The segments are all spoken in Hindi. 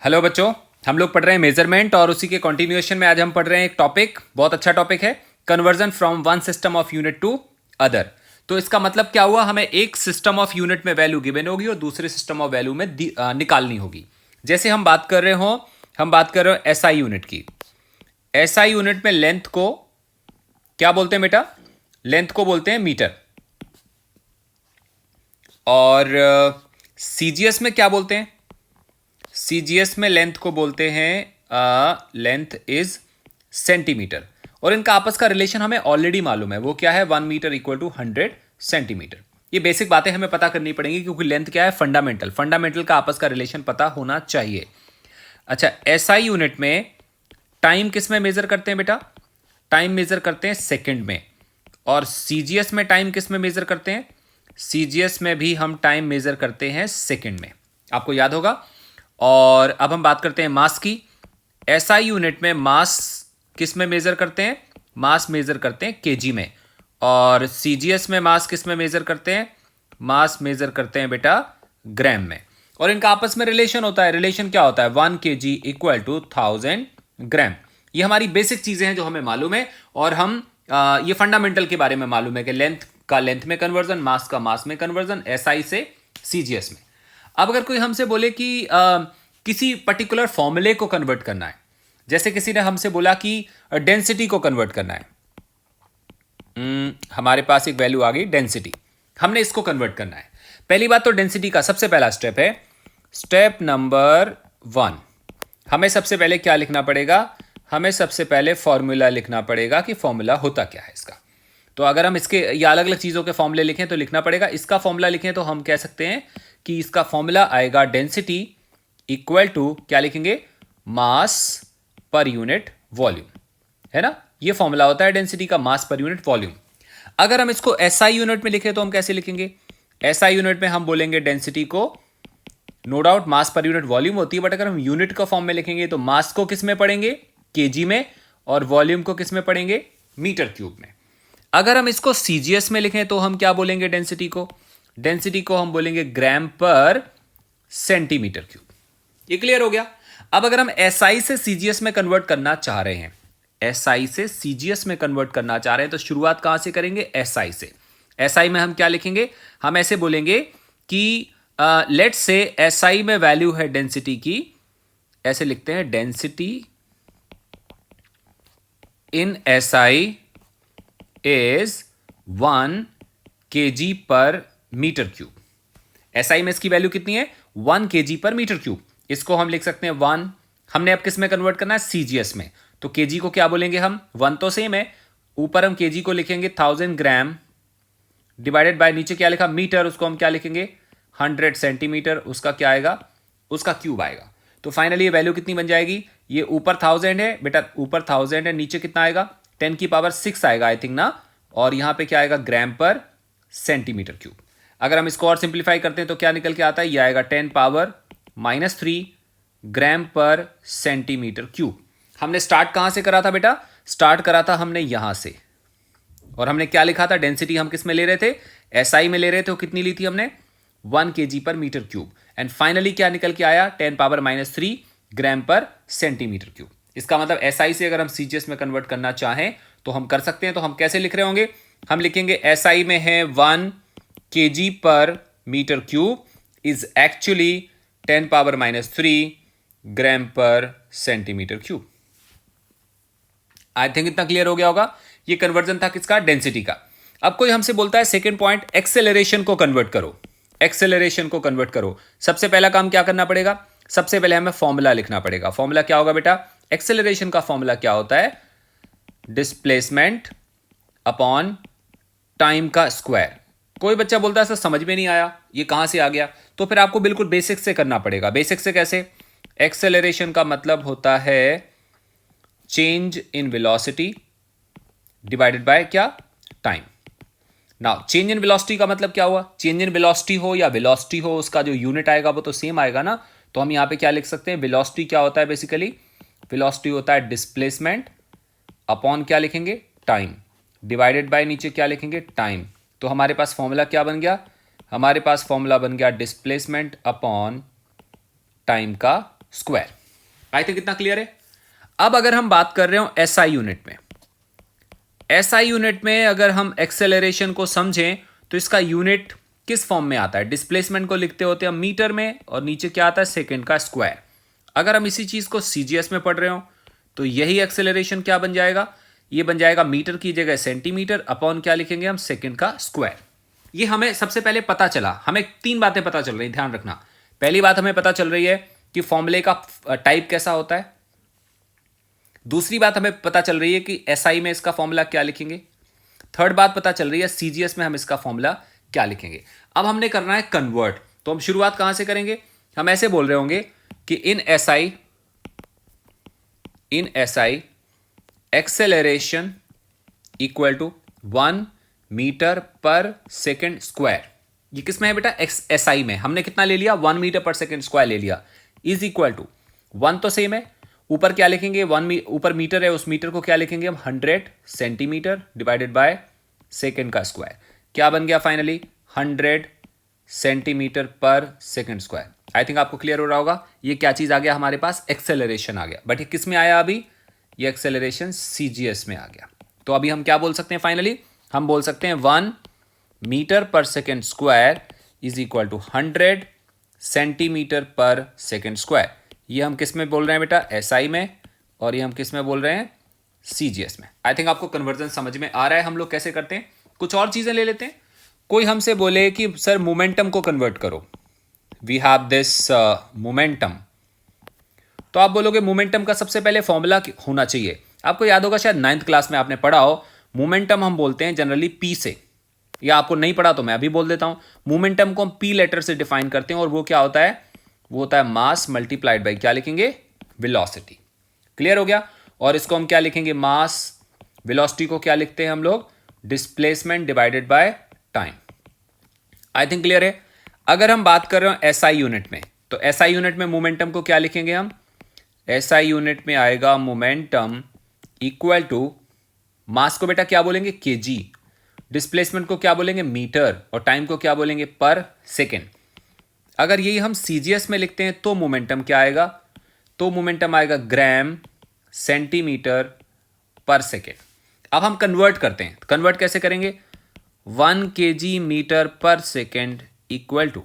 हेलो बच्चों, हम लोग पढ़ रहे हैं मेजरमेंट और उसी के कंटिन्यूएशन में आज हम पढ़ रहे हैं एक टॉपिक, बहुत अच्छा टॉपिक है, conversion from one system of unit to other. तो इसका मतलब क्या हुआ, हमें एक सिस्टम ऑफ यूनिट में वैल्यू गिवन होगी और दूसरे सिस्टम ऑफ वैल्यू में निकालनी होगी। जैसे हम बात कर रहे हो एसआई यूनिट की। एसआई यूनिट में लेंथ को क्या बोलते हैं बेटा? लेंथ को बोलते हैं मीटर। और सीजीएस में क्या बोलते हैं? सीजीएस में लेंथ को बोलते हैं लेंथ इज सेंटीमीटर। और इनका आपस का रिलेशन हमें ऑलरेडी मालूम है, वो क्या है? 1 मीटर इक्वल टू 100 सेंटीमीटर। ये बेसिक बातें हमें पता करनी पड़ेंगी क्योंकि लेंथ क्या है? फंडामेंटल का आपस का रिलेशन पता होना चाहिए। अच्छा, एसआई यूनिट में टाइम किस में मेजर करते हैं बेटा? टाइम मेजर करते हैं सेकंड में। और सीजीएस में टाइम किस में मेजर करते हैं? सीजीएस में भी हम टाइम मेजर करते हैं सेकंड में, आपको याद होगा। और अब हम बात करते हैं मास की। एसआई यूनिट में मास किस में मेजर करते हैं? मास मेजर करते हैं केजी में। और सीजीएस में मास किस में मेजर करते हैं? मास मेजर करते हैं बेटा ग्राम में। और इनका आपस में रिलेशन होता है। रिलेशन क्या होता है? 1 kg इक्वल टू 1000 ग्राम। ये हमारी बेसिक चीजें हैं जो हमें मालूम है। और हम ये फंडामेंटल के बारे में मालूम है कि लेंथ का लेंथ में कन्वर्जन, मास का मास में कन्वर्जन, एसआई से सीजीएस में। अब अगर कोई हमसे बोले कि किसी पर्टिकुलर फॉर्मूले को कन्वर्ट करना है, जैसे किसी ने हमसे बोला कि डेंसिटी को कन्वर्ट करना है। हमारे पास एक वैल्यू आ गई डेंसिटी, हमने इसको कन्वर्ट करना है। पहली बात तो डेंसिटी का सबसे पहला स्टेप है, स्टेप नंबर 1। हमें सबसे पहले क्या लिखना पड़ेगा? हमें सबसे पहले फॉर्मूला लिखना पड़ेगा कि फॉर्मूला होता क्या है इसका। तो अगर हम इसके या अलग अलग चीज़ों के फॉर्मूले लिखें तो लिखना पड़ेगा। इसका फॉर्मूला लिखें तो हम कह सकते हैं कि इसका फॉर्मूला आएगा डेंसिटी इक्वल टू, क्या लिखेंगे? मास पर यूनिट वॉल्यूम, है ना? ये फॉर्मूला होता है डेंसिटी का, मास पर यूनिट वॉल्यूम। अगर हम इसको एसआई यूनिट में लिखें तो हम कैसे लिखेंगे? एसआई यूनिट में हम बोलेंगे डेंसिटी को, नो डाउट मास पर यूनिट वॉल्यूम होती है, बट अगर हम यूनिट का फॉर्म में लिखेंगे तो मास को किस में पढ़ेंगे? केजी में। और वॉल्यूम को किस में पढ़ेंगे? मीटर क्यूब में। अगर हम इसको सीजीएस में लिखें तो हम क्या बोलेंगे? डेंसिटी को, डेंसिटी को हम बोलेंगे ग्राम पर सेंटीमीटर क्यूब। ये क्लियर हो गया। अब अगर हम एसआई से सीजीएस में कन्वर्ट करना चाह रहे हैं, एसआई से सीजीएस में कन्वर्ट करना चाह रहे हैं, तो शुरुआत कहां से करेंगे? एसआई से। एसआई में हम क्या लिखेंगे? हम ऐसे बोलेंगे कि लेट्स से एसआई में वैल्यू है डेंसिटी की, ऐसे लिखते हैं, density in SI is 1 kg पर मीटर क्यूब। एसआई में इसकी वैल्यू कितनी है? 1 kg पर मीटर क्यूब। इसको हम लिख सकते हैं 1। हमने अब किस में कन्वर्ट करना है? सीजीएस में। तो केजी को क्या बोलेंगे हम? 1 तो सेम है, ऊपर हम केजी को लिखेंगे 1000 ग्राम, डिवाइडेड बाय नीचे क्या लिखा? मीटर, उसको हम क्या लिखेंगे? 100 सेंटीमीटर। उसका क्या आएगा? उसका क्यूब आएगा। तो फाइनली ये वैल्यू कितनी बन जाएगी? ये ऊपर 1000 है बेटा, ऊपर 1000 है, नीचे कितना आएगा? 10 की पावर 6 आएगा आई थिंक ना। और यहां पे क्या आएगा? ग्राम पर सेंटीमीटर क्यूब। अगर हम इसको और सिंप्लीफाई करते हैं तो क्या निकल के आता है? ये आएगा 10 power -3 gram per centimetre cube. हमने स्टार्ट कहां से करा था बेटा? स्टार्ट करा था हमने यहां से। और हमने क्या लिखा था? डेंसिटी हम किस में ले रहे थे? एसआई में ले रहे थे। वो कितनी ली थी हमने? 1 kg पर मीटर क्यूब। एंड फाइनली क्या निकल के आया? 10 power -3 gram per centimetre cube. इसका मतलब एसआई से अगर हम सीजीएस में कन्वर्ट करना चाहें तो हम कर सकते हैं। तो हम कैसे लिख रहे होंगे? हम लिखेंगे एसआई में है 1 kg पर metre cube is actually 10 power -3 gram per centimetre cube. I think इतना क्लियर हो गया होगा। ये कन्वर्जन था किसका? डेंसिटी का। अब कोई हमसे बोलता है सेकंड पॉइंट, एक्सेलरेशन को कन्वर्ट करो। एक्सेलरेशन को कन्वर्ट करो। सबसे पहला काम क्या करना पड़ेगा? सबसे पहले हमें फॉर्मूला लिखना पड़ेगा। फॉर्मूला क्या होगा बेटा? एक्सेलरेशन का फॉर्मूला क्या होता है? डिस्प्लेसमेंट अपॉन टाइम का स्क्वायर। कोई बच्चा बोलता है सर समझ में नहीं आया, ये कहां से आ गया? तो फिर आपको बिल्कुल बेसिक से करना पड़ेगा। बेसिक से कैसे? एक्सेलरेशन का मतलब होता है change in velocity divided by क्या? Time. Now change in velocity का मतलब क्या हुआ? चेंज इन वेलोसिटी हो या वेलोसिटी हो, उसका जो यूनिट आएगा वो तो सेम आएगा ना। तो हम यहां पे क्या लिख सकते हैं? वेलोसिटी क्या होता है? बेसिकली वेलोसिटी होता है डिस्प्लेसमेंट अपॉन क्या लिखेंगे? टाइम, डिवाइडेड बाय नीचे क्या लिखेंगे? टाइम। तो हमारे पास फॉर्मूला क्या बन गया? हमारे पास फॉर्मूला बन गया डिस्प्लेसमेंट अपॉन टाइम का स्क्वायर। आई थिंक इतना क्लियर है। अब अगर हम बात कर रहे हो एसआई यूनिट में, एसआई यूनिट में अगर हम एक्सेलरेशन को समझें तो इसका यूनिट किस फॉर्म में आता है? डिस्प्लेसमेंट को लिखते होते हैं हम मीटर में, और नीचे क्या आता है? सेकंड का स्क्वायर। अगर हम इसी चीज को सीजीएस में पढ़ रहे हो तो यही एक्सेलरेशन क्या बन जाएगा? ये बन जाएगा मीटर की जगह सेंटीमीटर अपॉन क्या लिखेंगे हम? सेकंड का स्क्वायर। ये हमें सबसे पहले पता चला, हमें तीन बातें पता चल रही, ध्यान रखना। पहली बात हमें पता चल रही है कि फॉर्मूले का टाइप कैसा होता है। दूसरी बात हमें पता चल रही है कि एसआई में इसका फॉर्मूला क्या लिखेंगे। थर्ड बात पता चल रही है सीजीएस में हम इसका फॉर्मूला क्या लिखेंगे। अब हमने करना है कन्वर्ट, तो हम शुरुआत कहां से करेंगे? हम ऐसे बोल रहे होंगे कि in SI acceleration equal to 1 metre per second square. ये किसमें है बेटा? एसआई में। हमने कितना ले लिया? 1 मीटर पर सेकेंड स्क्वायर ले लिया, इज इक्वल टू 1 तो सेम है, ऊपर क्या लिखेंगे? ऊपर मीटर है, उस मीटर को क्या लिखेंगे हम? 100 सेंटीमीटर डिवाइडेड बाय सेकेंड का स्क्वायर। क्या बन गया फाइनली? 100 सेंटीमीटर पर सेकेंड स्क्वायर। आई थिंक आपको क्लियर हो रहा होगा ये क्या चीज आ गया हमारे पास? एक्सेलरेशन आ गया। बट ये किस में आया अभी? ये एक्सेलरेशन सीजीएस में आ गया। तो अभी हम क्या बोल सकते हैं फाइनली? हम बोल सकते हैं 1 metre per second square is equal to 100 centimetre पर सेकेंड स्क्वायर। ये हम किस में बोल रहे हैं बेटा? एसआई में। और ये हम किस में बोल रहे हैं? सीजीएस में। आई थिंक आपको कन्वर्जन समझ में आ रहा है हम लोग कैसे करते हैं। कुछ और चीजें ले लेते हैं। कोई हमसे बोले कि सर मोमेंटम को कन्वर्ट करो, वी हैव दिस मोमेंटम, तो आप बोलोगे मोमेंटम का सबसे पहले फॉर्मूला होना चाहिए। आपको याद होगा शायद 9th क्लास में आपने पढ़ा हो, मोमेंटम हम बोलते हैं जनरली पी से, या आपको नहीं पढ़ा तो मैं अभी बोल देता हूं। मोमेंटम को हम पी लेटर से डिफाइन करते हैं, और वो क्या होता है? वो होता है मास मल्टीप्लाइड बाई क्या लिखेंगे? वेलोसिटी। क्लियर हो गया? और इसको हम क्या लिखेंगे? मास, वेलोसिटी को क्या लिखते हैं हम लोग? Displacement divided by time. I think clear है। अगर हम बात कर रहे हो एसआई यूनिट में, तो एसआई यूनिट में मोमेंटम को क्या लिखेंगे हम? एसआई यूनिट में आएगा मोमेंटम इक्वल टू, मास को बेटा क्या बोलेंगे? केजी, डिस्प्लेसमेंट को क्या बोलेंगे? मीटर, और टाइम को क्या बोलेंगे? पर सेकेंड। अगर यही हम सीजीएस में लिखते हैं तो मोमेंटम क्या आएगा? तो मोमेंटम आएगा ग्राम सेंटीमीटर पर सेकेंड। अब हम कन्वर्ट करते हैं। कन्वर्ट कैसे करेंगे? 1 kg metre per second equal to,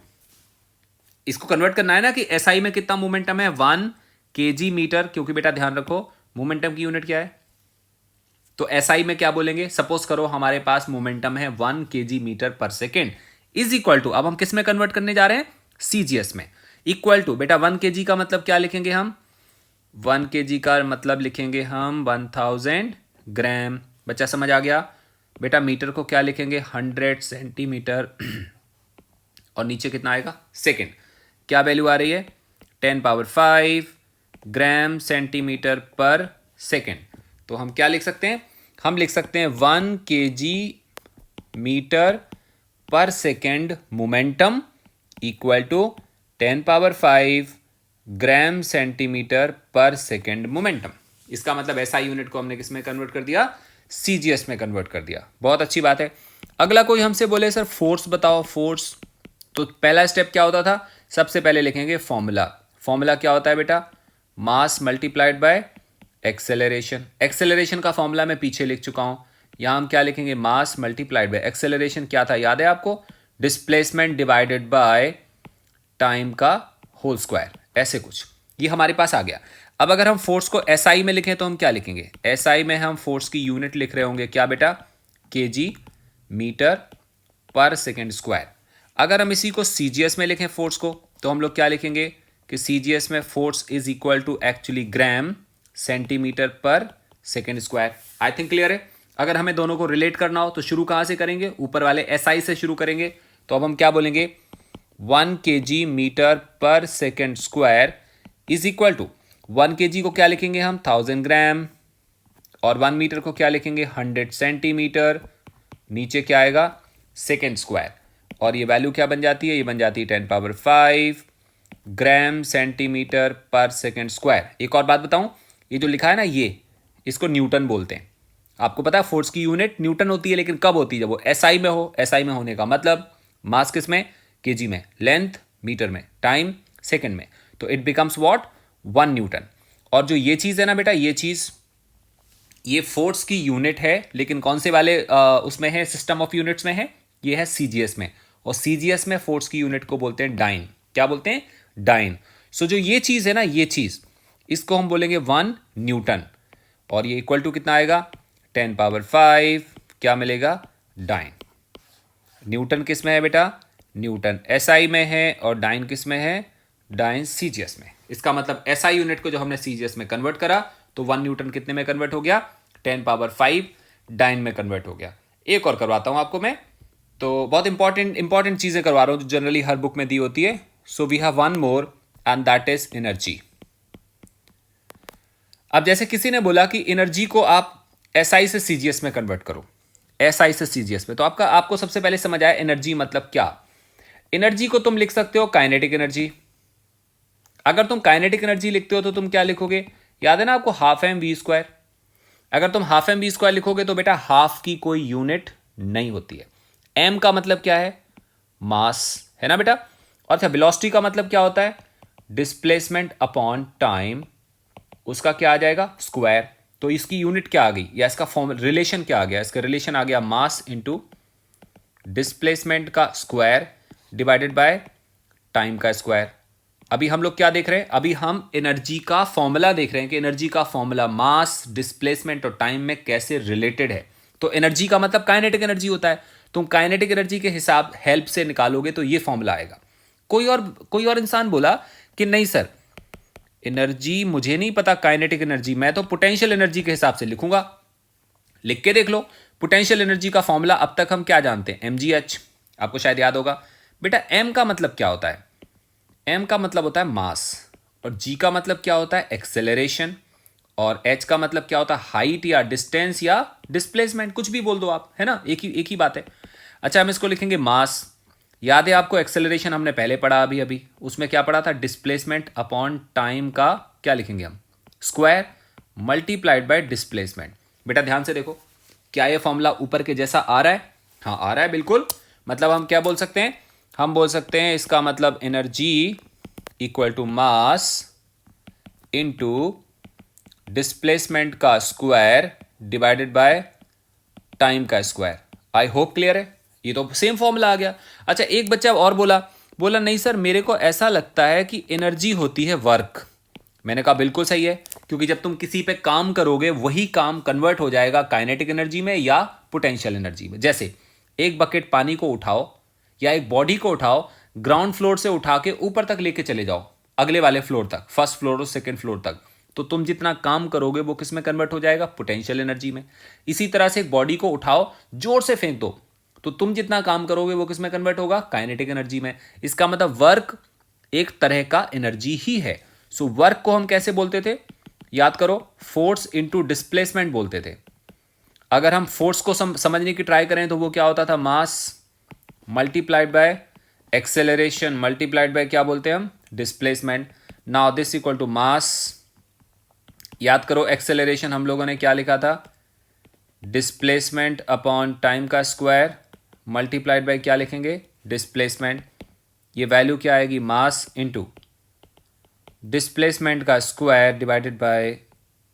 इसको कन्वर्ट करना है ना कि एसआई में कितना मोमेंटम है? 1 kg मीटर, क्योंकि बेटा ध्यान रखो मोमेंटम की यूनिट क्या है। तो एसआई में क्या बोलेंगे? सपोज करो हमारे पास मोमेंटम है 1 kg metre per second is equal to, अब हम किस में कन्वर्ट करने जा रहे हैं? सीजीएस में। इक्वल टू बेटा 1 kg का मतलब क्या लिखेंगे हम? 1 kg का मतलब लिखेंगे हम 1000 ग्राम। बच्चा समझ आ गया? बेटा मीटर को क्या लिखेंगे? 100 सेंटीमीटर, और नीचे कितना आएगा? सेकेंड। क्या वैल्यू आ रही है? 10 पावर 5 ग्राम सेंटीमीटर पर सेकेंड। तो हम क्या लिख सकते हैं? हम लिख सकते हैं 1 kg metre per second momentum equal to 10 power 5 gram centimetre पर सेकेंड मोमेंटम। इसका मतलब एसआई यूनिट को हमने किस में कन्वर्ट कर दिया? सीजीएस में कन्वर्ट कर दिया। बहुत अच्छी बात है। अगला कोई हमसे बोले सर फोर्स बताओ, फोर्स, तो पहला स्टेप क्या होता था? सबसे पहले लिखेंगे फॉर्मूला। फॉर्मूला क्या होता है बेटा? मास मल्टीप्लाइड बाय एक्सेलरेशन। एक्सेलरेशन का फॉर्मूला मैं पीछे लिख चुका हूं। यहां हम क्या लिखेंगे? मास मल्टीप्लाइड बाय एक्सेलरेशन क्या था, याद है आपको? डिस्प्लेसमेंट डिवाइडेड बाय टाइम का होल स्क्वायर, ऐसे कुछ। ये हमारे पास आ गया। अब अगर हम फोर्स को एसआई में लिखें तो हम क्या लिखेंगे? एसआई में हम फोर्स की यूनिट लिख रहे होंगे क्या बेटा? KG metre per second square. अगर हम इसी को सीजीएस में लिखें फोर्स को, तो हम लोग क्या लिखेंगे कि सीजीएस में force is equal to actually gram centimetre पर second square. I think clear है। अगर हमें दोनों को रिलेट करना हो तो शुरू कहां से करेंगे? ऊपर वाले एसआई से शुरू करेंगे। तो अब हम क्या बोलेंगे? 1 kg metre per second square is equal to 1 kg को क्या लिखेंगे हम? 1000 ग्राम, और 1 मीटर को क्या लिखेंगे? 100 सेंटीमीटर। नीचे क्या आएगा? सेकेंड स्क्वायर, और ये वैल्यू क्या बन जाती है? ये बन जाती है 10 पावर 5 ग्राम सेंटीमीटर पर सेकेंड स्क्वायर। एक और बात बताऊं, ये जो लिखा है ना, ये इसको न्यूटन बोलते हैं। आपको पता है फोर्स की यूनिट न्यूटन होती है, लेकिन कब होती है? जब वो एसआई में हो। एसआई में होने का मतलब मास किस में? केजी में, लेंथ मीटर में, टाइम सेकेंड में। तो इट बिकम्स व्हाट? 1 न्यूटन। और जो ये चीज़ है ना बेटा, ये चीज़, ये फोर्स की यूनिट है, लेकिन कौन से वाले उसमें है, सिस्टम ऑफ यूनिट्स में है, ये है सीजीएस में। और सीजीएस में फोर्स की यूनिट को बोलते हैं डाइन। क्या बोलते हैं? डाइन। सो जो ये चीज़ है ना, ये चीज़, इसको हम बोलेंगे 1 न्यूटन। और ये इक्वल टू कितना आएगा? 10⁵ क्या मिलेगा? डाइन। न्यूटन किस में है बेटा? न्यूटन एसआई में है, और डाइन किस में है? डाइन सीजीएस में। इसका मतलब एसआई यूनिट को जो हमने सीजीएस में कन्वर्ट करा, तो 1 न्यूटन कितने में कन्वर्ट हो गया? 10⁵ डाइन में कन्वर्ट हो गया। एक और करवाता हूं आपको मैं, तो बहुत इंपॉर्टेंट चीजें करवा रहा हूं जो जनरली हर बुक में दी होती है। So we have one more and that is energy. अब जैसे किसी ने बोला कि एनर्जी को आप एसआई से सीजीएस में कन्वर्ट करो, एसआई से सीजीएस में, तो आपको सबसे पहले समझ आया एनर्जी मतलब क्या। एनर्जी को तुम लिख सकते हो काइनेटिक एनर्जी। अगर तुम काइनेटिक एनर्जी लिखते हो तो तुम क्या लिखोगे? याद है ना आपको, हाफ एम वी स्क्वायर। अगर तुम हाफ एम वी स्क्वायर लिखोगे तो बेटा हाफ की कोई यूनिट नहीं होती है। एम का मतलब क्या है? मास, है ना बेटा। और अच्छा, वेलोसिटी का मतलब क्या होता है? डिस्प्लेसमेंट अपॉन टाइम, उसका क्या आ जाएगा? स्क्वायर। तो इसकी यूनिट क्या आ गई, या इसका फॉर्म रिलेशन क्या आ गया? इसका रिलेशन आ गया मास इंटू डिस्प्लेसमेंट का स्क्वायर डिवाइडेड बाय टाइम का स्क्वायर। अभी हम लोग क्या देख रहे हैं? अभी हम एनर्जी का फॉर्मूला देख रहे हैं कि एनर्जी का फॉर्मूला मास, डिस्प्लेसमेंट और टाइम में कैसे रिलेटेड है। तो एनर्जी का मतलब काइनेटिक एनर्जी होता है। तुम काइनेटिक एनर्जी के हिसाब हेल्प से निकालोगे तो ये फॉर्मूला आएगा। कोई और इंसान बोला कि नहीं सर, एनर्जी मुझे नहीं पता काइनेटिक एनर्जी, मैं तो पोटेंशियल एनर्जी के हिसाब से लिखूंगा। लिख के देख लो, पोटेंशियल एनर्जी का फॉर्मूला अब तक हम क्या जानते हैं? mgh। आपको शायद याद होगा बेटा। m का मतलब क्या होता है? m का मतलब होता है मास, और g का मतलब क्या होता है? एक्सेलरेशन, और h का मतलब क्या होता है? हाइट या डिस्टेंस या डिस्प्लेसमेंट, कुछ भी बोल दो आप, है ना, एक ही बात है। अच्छा, हम इसको लिखेंगे मास। याद है आपको, एक्सेलरेशन हमने पहले पढ़ा, अभी अभी उसमें क्या पढ़ा था? डिस्प्लेसमेंट अपॉन टाइम का क्या लिखेंगे हम? Square multiplied bye displacement. बेटा ध्यान से देखो, क्या ये फॉर्मूला ऊपर के जैसा आ रहा है? हाँ आ रहा है बिल्कुल। मतलब हम क्या बोल सकते हैं? हम बोल सकते हैं इसका मतलब energy equal to mass into displacement का स्क्वायर डिवाइडेड बाय टाइम का स्क्वायर। आई होप क्लियर है। ये तो सेम फॉर्मूला आ गया। अच्छा, एक बच्चा और बोला नहीं सर, मेरे को ऐसा लगता है कि एनर्जी होती है वर्क। मैंने कहा बिल्कुल सही है, क्योंकि जब तुम किसी पे काम करोगे वही काम कन्वर्ट हो जाएगा काइनेटिक एनर्जी में या पोटेंशियल एनर्जी में। जैसे एक बकेट पानी को उठाओ या एक बॉडी को उठाओ, ग्राउंड फ्लोर से उठा के ऊपर तक लेके चले जाओ, अगले वाले फ्लोर तक, फर्स्ट फ्लोर और सेकेंड फ्लोर तक, तो तुम जितना काम करोगे वो किस में कन्वर्ट हो जाएगा? पोटेंशियल एनर्जी में। इसी तरह से एक बॉडी को उठाओ, जोर से फेंक दो, तो तुम जितना काम करोगे वो किस में कन्वर्ट होगा? काइनेटिक एनर्जी में। इसका मतलब वर्क एक तरह का एनर्जी ही है। सो वर्क को हम कैसे बोलते थे? याद करो, फोर्स इंटू डिस्प्लेसमेंट बोलते थे। अगर हम फोर्स को समझने की ट्राई करें तो वो क्या होता था? Mass multiplied by acceleration multiplied by क्या बोलते हैं हम? Displacement. Now this equal to mass. याद करो, एक्सेलरेशन हम लोगों ने क्या लिखा था? डिस्प्लेसमेंट अपॉन टाइम का स्क्वायर मल्टीप्लाइड बाय क्या लिखेंगे? डिस्प्लेसमेंट। ये वैल्यू क्या आएगी? मास इंटू डिस्प्लेसमेंट का स्क्वायर डिवाइडेड बाय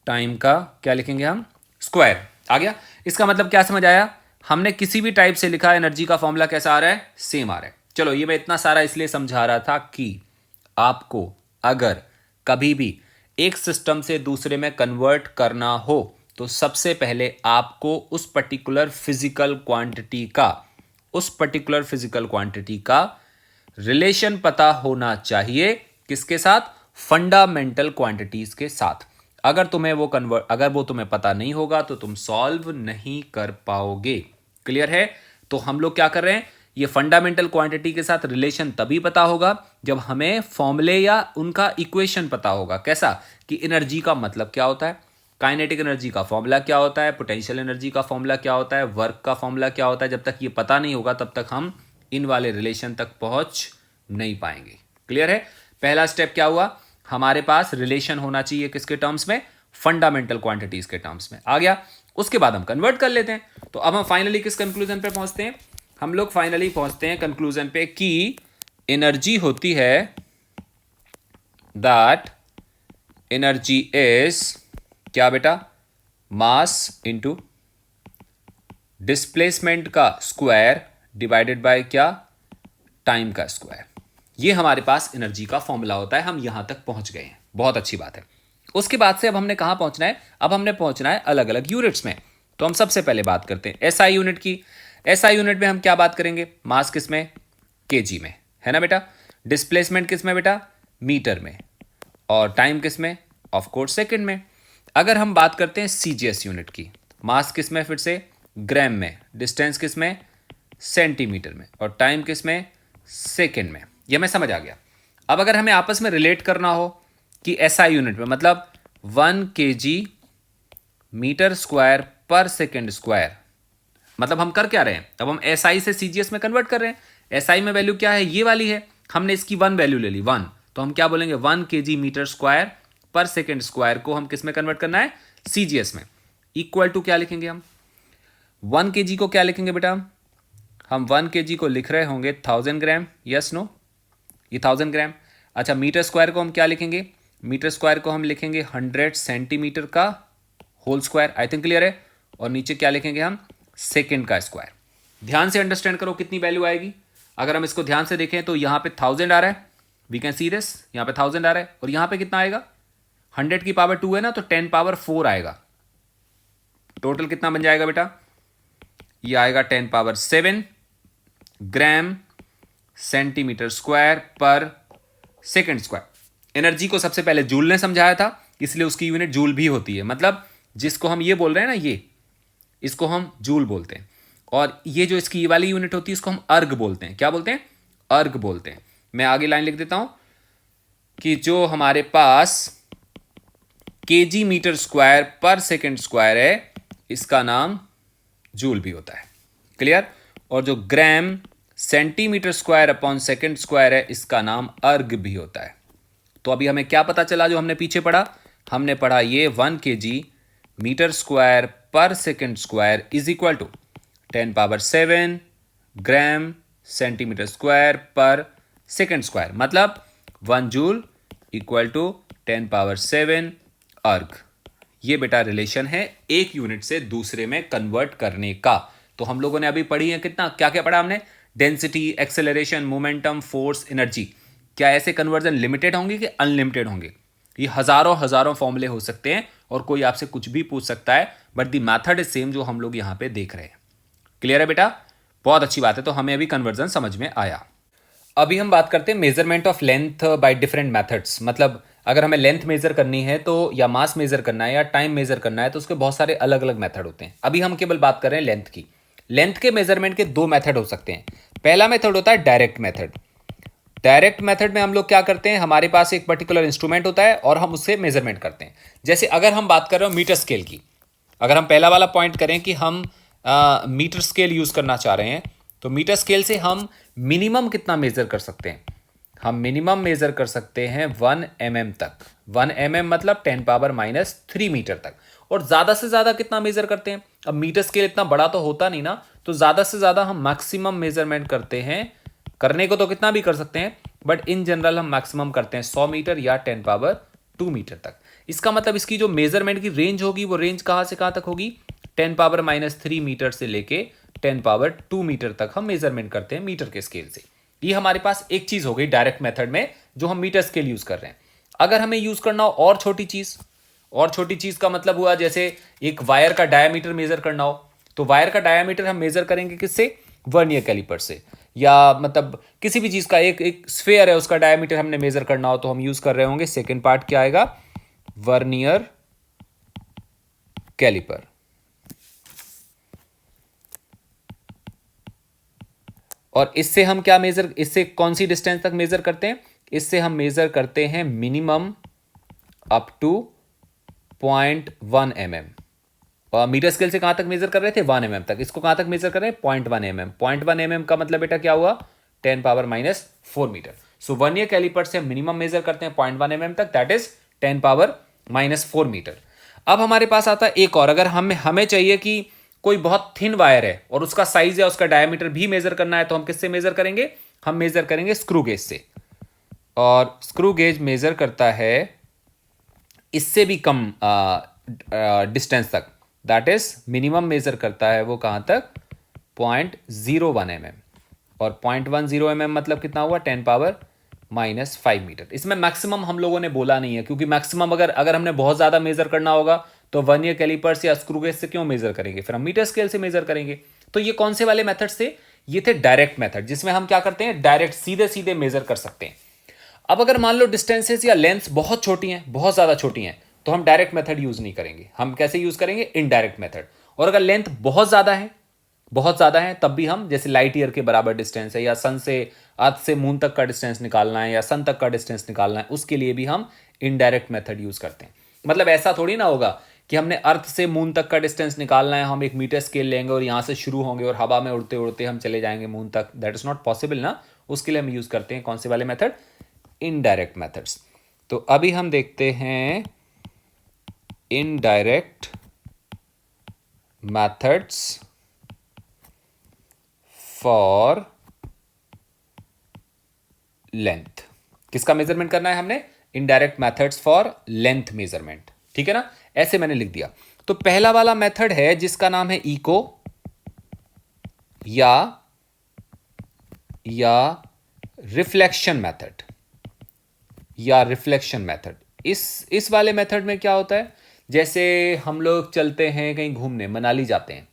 टाइम का क्या लिखेंगे हम? स्क्वायर। आ गया? इसका मतलब क्या समझ आया? हमने किसी भी टाइप से लिखा, एनर्जी का फॉर्मूला कैसा आ रहा है? सेम आ रहा है। चलो, ये मैं इतना सारा इसलिए समझा रहा था कि आपको अगर कभी भी एक सिस्टम से दूसरे में कन्वर्ट करना हो तो सबसे पहले आपको उस पर्टिकुलर फिजिकल क्वांटिटी का रिलेशन पता होना चाहिए। किसके साथ? फंडामेंटल क्वांटिटीज के साथ। अगर वो तुम्हें पता नहीं होगा तो तुम सॉल्व नहीं कर पाओगे। क्लियर है? तो हम लोग क्या कर रहे हैं? ये फंडामेंटल क्वांटिटी के साथ रिलेशन तभी पता होगा जब हमें फॉर्मूले या उनका इक्वेशन पता होगा। कैसा? कि एनर्जी का मतलब क्या होता है, काइनेटिक एनर्जी का फॉर्मूला क्या होता है, पोटेंशियल एनर्जी का फॉर्मूला क्या होता है, वर्क का फॉर्मूला क्या होता है। जब तक ये पता नहीं होगा तब तक हम इन वाले रिलेशन तक पहुंच नहीं पाएंगे। क्लियर है? पहला स्टेप क्या हुआ? हमारे पास रिलेशन होना चाहिए किसके टर्म्स में? फंडामेंटल क्वांटिटीज के टर्म्स में। आ गया? उसके बाद हम कन्वर्ट कर लेते हैं। तो अब हम फाइनली किस कंक्लूजन पे पहुंचते हैं? हम लोग फाइनली पहुंचते हैं कंक्लूजन पे कि एनर्जी होती है दैट एनर्जी इज क्या बेटा, मास इंटू डिस्प्लेसमेंट का स्क्वायर डिवाइडेड बाय क्या, टाइम का स्क्वायर। ये हमारे पास एनर्जी का फॉर्मूला होता है। हम यहां तक पहुंच गए हैं, बहुत अच्छी बात है। उसके बाद से अब हमने कहां पहुंचना है, अब हमने पहुंचना है अलग अलग यूनिट्स में। तो हम सबसे पहले बात करते हैं एसआई यूनिट की। एसआई यूनिट में हम क्या बात करेंगे, मास किस में, केजी में, है ना बेटा। डिस्प्लेसमेंट किस में बेटा, मीटर में। और टाइम किस में, ऑफ कोर्स सेकंड में। अगर हम बात करते हैं सीजीएस यूनिट की, मास किस में, फिर से ग्राम में, डिस्टेंस किस में, सेंटीमीटर में, और टाइम किस में, सेकंड में। ये मैं समझ आ गया। अब अगर हमें आपस में रिलेट करना हो कि एसआई यूनिट में मतलब 1 kg metre square per second square, मतलब हम कर क्या रहे हैं, अब हम एसआई से सीजीएस में कन्वर्ट कर रहे हैं। एसआई में वैल्यू क्या है, ये वाली है, हमने इसकी 1 वैल्यू ले ली 1, तो हम क्या बोलेंगे 1 kg metre square per second square को हम किस में कन्वर्ट करना है, सीजीएस में। इक्वल टू क्या लिखेंगे हम, 1 kg को क्या लिखेंगे बेटा, हम 1 kg को लिख रहे होंगे 1000 ग्राम, यस नो, ये 1000 ग्राम। अच्छा, मीटर स्क्वायर को हम क्या लिखेंगे, मीटर स्क्वायर को हम लिखेंगे 100 सेंटीमीटर का whole square, I think clear है। और नीचे क्या लिखेंगे हम, सेकेंड का स्क्वायर। ध्यान से अंडरस्टैंड करो कितनी वैल्यू आएगी। अगर हम इसको ध्यान से देखें तो यहाँ पे 1000 आ रहा है, वी कैन सी दिस, यहाँ पे 1000 आ रहा है, और यहाँ पे कितना आएगा, 100 की पावर 2 है ना, तो 10 पावर 4 आएगा। टोटल कितना बन जाएगा बेटा, ये आएगा 10 power 7 gram centimetre square per second square. Energy को सबसे पहले जूल ने समझाया था, इसलिए उसकी यूनिट जूल भी होती है। मतलब जिसको हम ये बोल रहे हैं ना, ये इसको हम जूल बोलते हैं, और ये जो इसकी ये वाली यूनिट होती है इसको हम अर्ग बोलते हैं। क्या बोलते हैं, अर्ग बोलते हैं। मैं आगे लाइन लिख देता हूं कि जो हमारे पास KG metre square per second square है, इसका नाम जूल भी होता है, क्लियर। और जो ग्राम centimetre square upon second square है, इसका नाम अर्ग भी होता है। तो अभी हमें क्या पता चला, जो हमने पीछे पढ़ा, हमने पढ़ा ये 1 kg metre square per second square is equal to 10 power 7 gram centimetre square per second square, मतलब 1 जूल इक्वल टू 10 पावर 7 अर्ग। ये बेटा रिलेशन है एक यूनिट से दूसरे में कन्वर्ट करने का। तो हम लोगों ने अभी पढ़ी है कितना, क्या क्या पढ़ा हमने, density, acceleration, momentum, force, energy. क्या ऐसे कन्वर्जन लिमिटेड होंगे कि अनलिमिटेड होंगे, ये हजारों हजारों फॉर्मूले हो सकते हैं और कोई आपसे कुछ भी पूछ सकता है, but the method is same जो हम लोग यहां पे देख रहे हैं। क्लियर है बेटा, बहुत अच्छी बात है। तो हमें अभी कन्वर्जन समझ में आया। अभी हम बात करते हैं measurement of length by different methods. मतलब अगर हमें लेंथ मेजर करनी है तो, या मास मेजर करना है, या टाइम मेजर करना है, तो उसके बहुत सारे अलग अलग मेथड होते हैं। अभी हम केवल बात कर रहे हैं लेंथ की। लेंथ के मेजरमेंट के 2 मेथड हो सकते हैं। पहला मेथड होता है डायरेक्ट मेथड। डायरेक्ट मेथड में हम लोग क्या करते हैं, हमारे पास एक पर्टिकुलर इंस्ट्रूमेंट होता है और हम उससे मेजरमेंट करते हैं। जैसे अगर हम बात कर रहे हो मीटर स्केल की, अगर हम पहला वाला पॉइंट करें कि हम मीटर स्केल यूज करना चाह रहे हैं, तो मीटर स्केल से हम मिनिमम कितना मेजर कर सकते हैं, हम मिनिमम मेजर कर सकते हैं 1 mm तक। 1 mm मतलब 10 पावर -3 मीटर तक। और ज्यादा से ज्यादा कितना मेजर करते हैं, अब मीटर स्केल इतना बड़ा तो होता नहीं ना, तो ज्यादा से ज्यादा हम मैक्सिमम मेजरमेंट करते हैं। करने को तो कितना भी कर सकते हैं, बट इन जनरल हम मैक्सिमम करते हैं 100 मीटर या 10 पावर 2 मीटर तक। इसका मतलब इसकी जो मेजरमेंट की रेंज होगी, वो रेंज कहां से कहां तक होगी, 10 पावर -3 मीटर से लेके 10 पावर 2 मीटर तक हम मेजरमेंट करते हैं मीटर के स्केल से। ये हमारे पास एक चीज हो गई डायरेक्ट मेथड में, जो हम मीटर स्केल यूज कर रहे हैं। अगर हमें यूज करना हो और छोटी चीज, और छोटी चीज का मतलब हुआ जैसे एक वायर का डायमीटर मेजर करना हो, तो वायर का डायमीटर हम मेजर करेंगे किससे, वर्नियर कैलिपर से। या मतलब किसी भी चीज का एक स्फेयर है, उसका डायमीटर हमने मेजर करना हो, तो हम यूज कर रहे होंगे, सेकेंड पार्ट क्या आएगा, वर्नियर कैलिपर। और इससे हम क्या मेजर, इससे कौन सी डिस्टेंस तक मेजर करते हैं, इससे हम मेजर करते हैं मिनिमम अप टू 0.1 mm। और मीटर स्केल से कहां तक मेजर कर रहे थे, 1 mm तक। इसको कहां तक मेजर कर रहे हैं, 0.1 mm। 0.1 mm का मतलब बेटा क्या हुआ, 10 पावर -4 मीटर। सो वर्नियर कैलिपर से हम मिनिमम मेजर करते हैं 0.1 mm तक, दैट इज 10 पावर -4 मीटर। अब हमारे पास आता है एक और, अगर हमें चाहिए कि कोई बहुत थिन वायर है और उसका साइज या उसका डायमीटर भी मेजर करना है, तो हम किससे मेजर करेंगे, हम मेजर करेंगे स्क्रू गेज से। और स्क्रू गेज मेजर करता है इससे भी कम डिस्टेंस तक, दैट इज मिनिमम मेजर करता है वो कहाँ तक, 0.01 mm। और 0.10 mm मतलब कितना हुआ, 10⁻⁻5 मीटर। इसमें मैक्सिमम हम लोगों ने बोला नहीं है, क्योंकि मैक्सिमम अगर हमने बहुत ज़्यादा मेजर करना होगा तो वर्नियर कैलिपर्स या स्क्रू गेज से क्यों मेजर करेंगे, फिर हम मीटर स्केल से मेजर करेंगे। तो ये कौन से वाले मेथड्स थे, ये थे डायरेक्ट मेथड, जिसमें हम क्या करते हैं, डायरेक्ट सीधे सीधे मेजर कर सकते हैं। अब अगर मान लो डिस्टेंसेस या लेंथ्स बहुत छोटी हैं, बहुत ज़्यादा छोटी हैं, तो हम डायरेक्ट मेथड यूज़ नहीं करेंगे, हम कैसे यूज़ करेंगे, इनडायरेक्ट मेथड। और अगर लेंथ बहुत ज़्यादा है, बहुत ज़्यादा है, तब भी हम, जैसे लाइट ईयर के बराबर डिस्टेंस है, या सन से, अर्थ से मून तक का डिस्टेंस निकालना है, या सन तक का डिस्टेंस निकालना है, उसके लिए भी हम इनडायरेक्ट मेथड यूज़ करते हैं। मतलब ऐसा थोड़ी ना होगा कि हमने अर्थ से मून तक का डिस्टेंस निकालना है, हम एक मीटर स्केल लेंगे और यहाँ से शुरू होंगे और हवा में उड़ते उड़ते हम चले जाएंगे मून तक, दैट इज़ नॉट पॉसिबल ना। उसके लिए हम यूज़ करते हैं कौन से वाले मेथड, इनडायरेक्ट मेथड्स। तो अभी हम देखते हैं इनडायरेक्ट मेथड्स फॉर लेंथ। किसका मेजरमेंट करना है हमने, indirect methods for length measurement, ठीक है ना, ऐसे मैंने लिख दिया। तो पहला वाला मेथड है जिसका नाम है इको या रिफ्लेक्शन मेथड, या रिफ्लेक्शन मेथड। इस वाले मेथड में क्या होता है, जैसे हम लोग चलते हैं कहीं घूमने, मनाली जाते हैं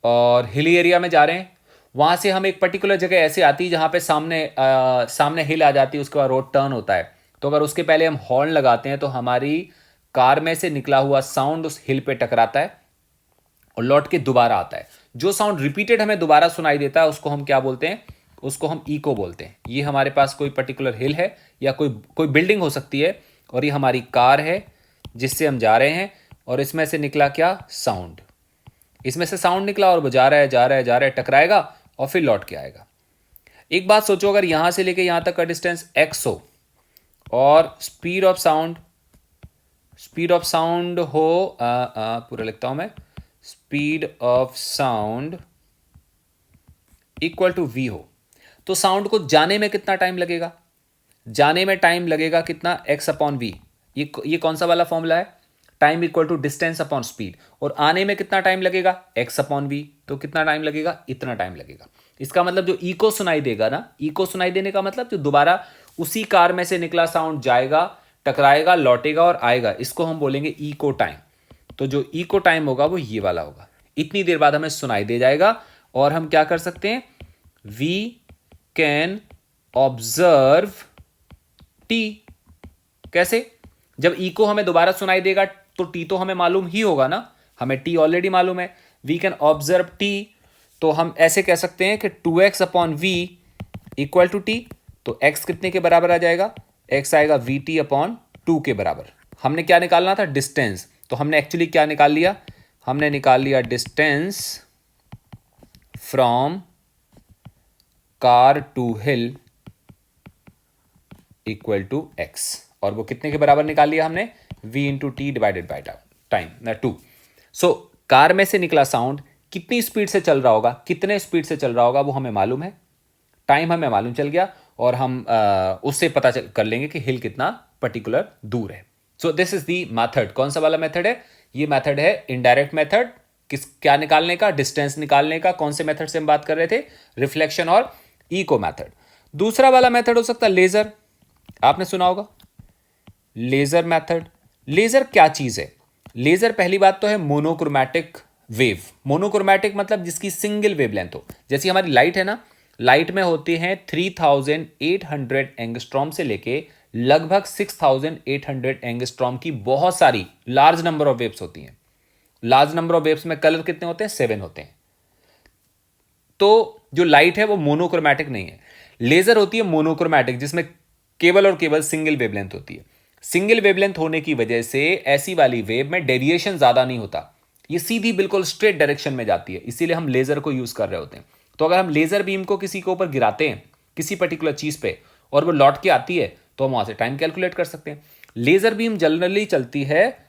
और हिली एरिया में जा रहे हैं, वहाँ से हम एक पर्टिकुलर जगह ऐसे आती है जहाँ पे सामने हिल आ जाती है, उसके बाद रोड टर्न होता है। तो अगर उसके पहले हम हॉर्न लगाते हैं तो हमारी कार में से निकला हुआ साउंड उस हिल पे टकराता है और लौट के दोबारा आता है। जो साउंड रिपीटेड हमें दोबारा सुनाई देता है उसको हम क्या बोलते हैं, उसको हम इको बोलते हैं। ये हमारे पास कोई पर्टिकुलर हिल है या कोई बिल्डिंग हो सकती है, और ये हमारी कार है जिससे हम जा रहे हैं, और इसमें से निकला क्या, साउंड। इसमें से साउंड निकला और वो जा रहा है जा रहा है जा रहा है, टकराएगा और फिर लौट के आएगा। एक बात सोचो, अगर यहां से लेके यहां तक का डिस्टेंस x हो और स्पीड ऑफ साउंड हो, पूरा लिखता हूं मैं, speed of sound equal to v हो, तो साउंड को जाने में कितना टाइम लगेगा, जाने में टाइम लगेगा कितना, x/v। ये कौन सा वाला फॉर्मूला है, time equal to distance upon speed. और आने में कितना टाइम लगेगा, x/v। तो कितना टाइम लगेगा, इतना टाइम लगेगा। इसका मतलब जो इको सुनाई देगा ना, इको सुनाई देने का मतलब जो दोबारा उसी कार में से निकला साउंड जाएगा, टकराएगा, लौटेगा और आएगा, इसको हम बोलेंगे इको टाइम। तो जो इको टाइम होगा वो ये वाला होगा, इतनी देर बाद हमें सुनाई दे जाएगा। और हम क्या कर सकते हैं, वी कैन ऑब्जर्व टी। कैसे, जब इको हमें दोबारा सुनाई देगा तो टी तो हमें मालूम ही होगा ना, हमें टी ऑलरेडी मालूम है, वी कैन ऑब्जर्व टी। तो हम ऐसे कह सकते हैं कि 2x/v इक्वल टू टी। तो x कितने के बराबर आ जाएगा, x आएगा vt/2 के बराबर। हमने क्या निकालना था, डिस्टेंस। तो हमने एक्चुअली क्या निकाल लिया, हमने निकाल लिया distance from car to hill equal to x, और वो कितने के बराबर निकाल लिया हमने, v into T divided by time 2। So car में से निकला साउंड कितनी स्पीड से चल रहा होगा, कितने स्पीड से चल रहा होगा वो हमें मालूम है, टाइम हमें मालूम चल गया, और हम उससे पता कर लेंगे कि हिल कितना पर्टिकुलर दूर है। So this is the method. कौन सा वाला मेथड है, ये मेथड है इनडायरेक्ट मेथड। क्या निकालने का, डिस्टेंस निकालने का। कौन से मेथड से हम बात कर रहे थे, रिफ्लेक्शन और इको मेथड। दूसरा वाला मेथड हो सकता है लेजर, आपने सुना होगा लेजर मेथड। लेजर क्या चीज है, लेजर पहली बात तो है मोनोक्रोमैटिक वेव। मोनोक्रोमैटिक मतलब जिसकी सिंगल वेवलेंथ हो, जैसी हमारी लाइट है ना, लाइट में होती हैं 3800 एंगस्ट्रॉम से लेके लगभग 6800 एंगस्ट्रॉम की बहुत सारी लार्ज नंबर ऑफ वेव्स होती हैं। लार्ज नंबर ऑफ वेव्स में कलर कितने होते हैं, 7 होते हैं। तो जो लाइट है वो मोनोक्रोमैटिक नहीं है, लेजर होती है मोनोक्रोमैटिक, जिसमें केवल और केवल सिंगल वेवलेंथ होती है। सिंगल वेवलेंथ होने की वजह से ऐसी वाली वेव में डेविएशन ज्यादा नहीं होता, ये सीधी बिल्कुल स्ट्रेट डायरेक्शन में जाती है, इसीलिए हम लेजर को यूज कर रहे होते हैं। तो अगर हम लेजर बीम को किसी के ऊपर गिराते हैं किसी पर्टिकुलर चीज पे और वो लौट के आती है, तो हम वहां से टाइम कैलकुलेट कर सकते हैं। लेजर बीम जनरली चलती है